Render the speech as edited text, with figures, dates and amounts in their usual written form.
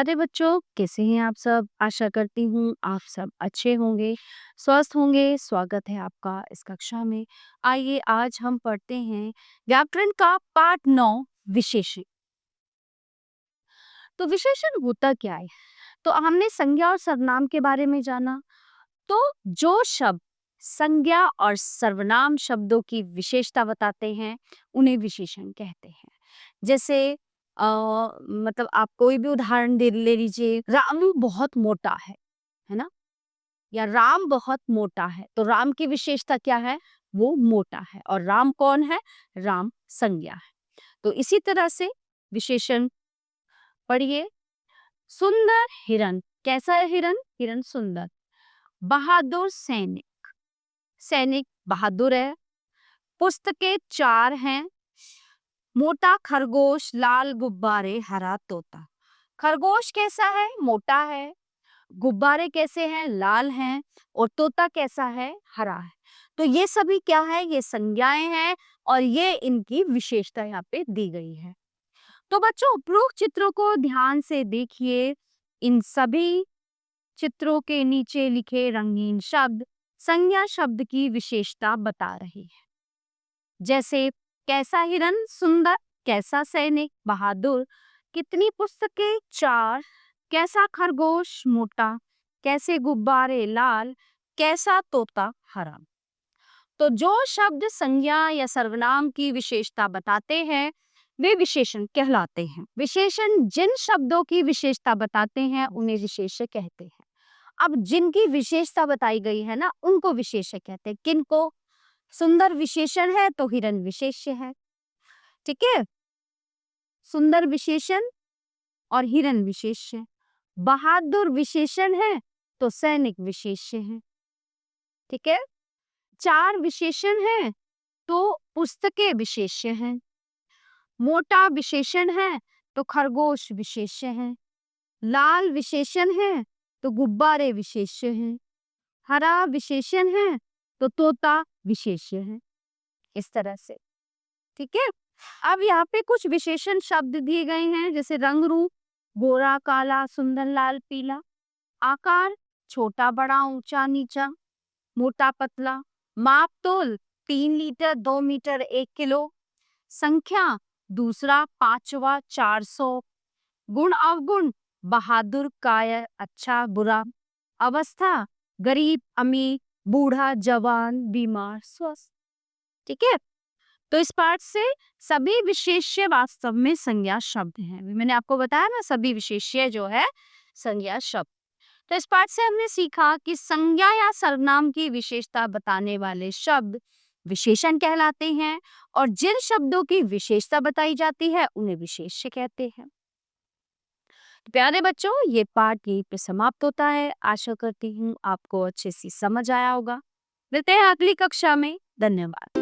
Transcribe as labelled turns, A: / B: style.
A: प्यारे बच्चों, कैसे हैं आप सब? आशा करती हूँ आप सब अच्छे होंगे, स्वस्थ होंगे। स्वागत है आपका इस कक्षा में। आइए आज हम पढ़ते हैं व्याकरण का पाठ 9 विशेषण। तो विशेषण होता क्या है? तो हमने संज्ञा और सर्वनाम के बारे में जाना। तो जो शब्द संज्ञा और सर्वनाम शब्दों की विशेषता बताते हैं उन्हें विशेषण कहते हैं। जैसे मतलब आप कोई भी उदाहरण दे ले लीजिए, रामू बहुत मोटा है ना? या राम बहुत मोटा है, तो राम की विशेषता क्या है? वो मोटा है। और राम कौन है? राम संज्ञा है। तो इसी तरह से विशेषण पढ़िए। सुंदर हिरन, कैसा है हिरन? हिरन सुंदर। बहादुर सैनिक, सैनिक बहादुर है। पुस्तकें 4 हैं। मोटा खरगोश, लाल गुब्बारे, हरा तोता। खरगोश कैसा है? मोटा है। गुब्बारे कैसे हैं? लाल हैं। और तोता कैसा है? हरा है। तो ये सभी क्या है? ये संज्ञाएं हैं और ये इनकी विशेषता यहाँ पे दी गई है। तो बच्चों, उपरोक्त चित्रों को ध्यान से देखिए। इन सभी चित्रों के नीचे लिखे रंगीन शब्द संज्ञा शब्द की विशेषता बता रहे हैं। जैसे कैसा हिरन? सुंदर। कैसा सैनिक? बहादुर। कितनी पुस्तकें? 4। कैसा खरगोश? मोटा। कैसे गुब्बारे? लाल। कैसा तोता? हरा। तो जो शब्द संज्ञा या सर्वनाम की विशेषता बताते हैं वे विशेषण कहलाते हैं। विशेषण जिन शब्दों की विशेषता बताते हैं उन्हें विशेष्य कहते हैं। अब जिनकी विशेषता बताई गई है ना, उनको विशेष्य कहते हैं। किनको? सुंदर विशेषण है तो हिरन विशेष्य है। ठीक है? सुंदर विशेषण और हिरन विशेष्य। बहादुर विशेषण है तो सैनिक विशेष्य है। ठीक है? 4 विशेषण है तो पुस्तकें विशेष्य हैं। मोटा विशेषण है तो खरगोश विशेष्य है। लाल विशेषण है तो गुब्बारे विशेष्य हैं। हरा विशेषण है तो तोता विशेष्य है। इस तरह से। ठीक है? अब यहाँ पे कुछ विशेषण शब्द दिए गए हैं, जैसे रंग रूप, गोरा काला, सुंदर लाल पीला। आकार, छोटा बड़ा, ऊंचा नीचा, मोटा पतला। माप तोल, 3 लीटर, 2 मीटर, 1 किलो। संख्या, दूसरा, पांचवा, 400। गुण अवगुण, बहादुर, कायर, अच्छा बुरा। अवस्था, गरीब अमीर, बूढ़ा जवान, बीमार स्वस्थ। ठीक है? तो इस पाठ से सभी विशेष्य वास्तव में संज्ञा शब्द हैं। अभी मैंने आपको बताया ना, सभी विशेष्य जो है संज्ञा शब्द। तो इस पाठ से हमने सीखा कि संज्ञा या सर्वनाम की विशेषता बताने वाले शब्द विशेषण कहलाते हैं और जिन शब्दों की विशेषता बताई जाती है उन्हें विशेष्य कहते हैं। तो प्यारे बच्चों, ये पाठ यहीं पे समाप्त होता है। आशा करती हूँ आपको अच्छे से समझ आया होगा। मिलते हैं अगली कक्षा में। धन्यवाद।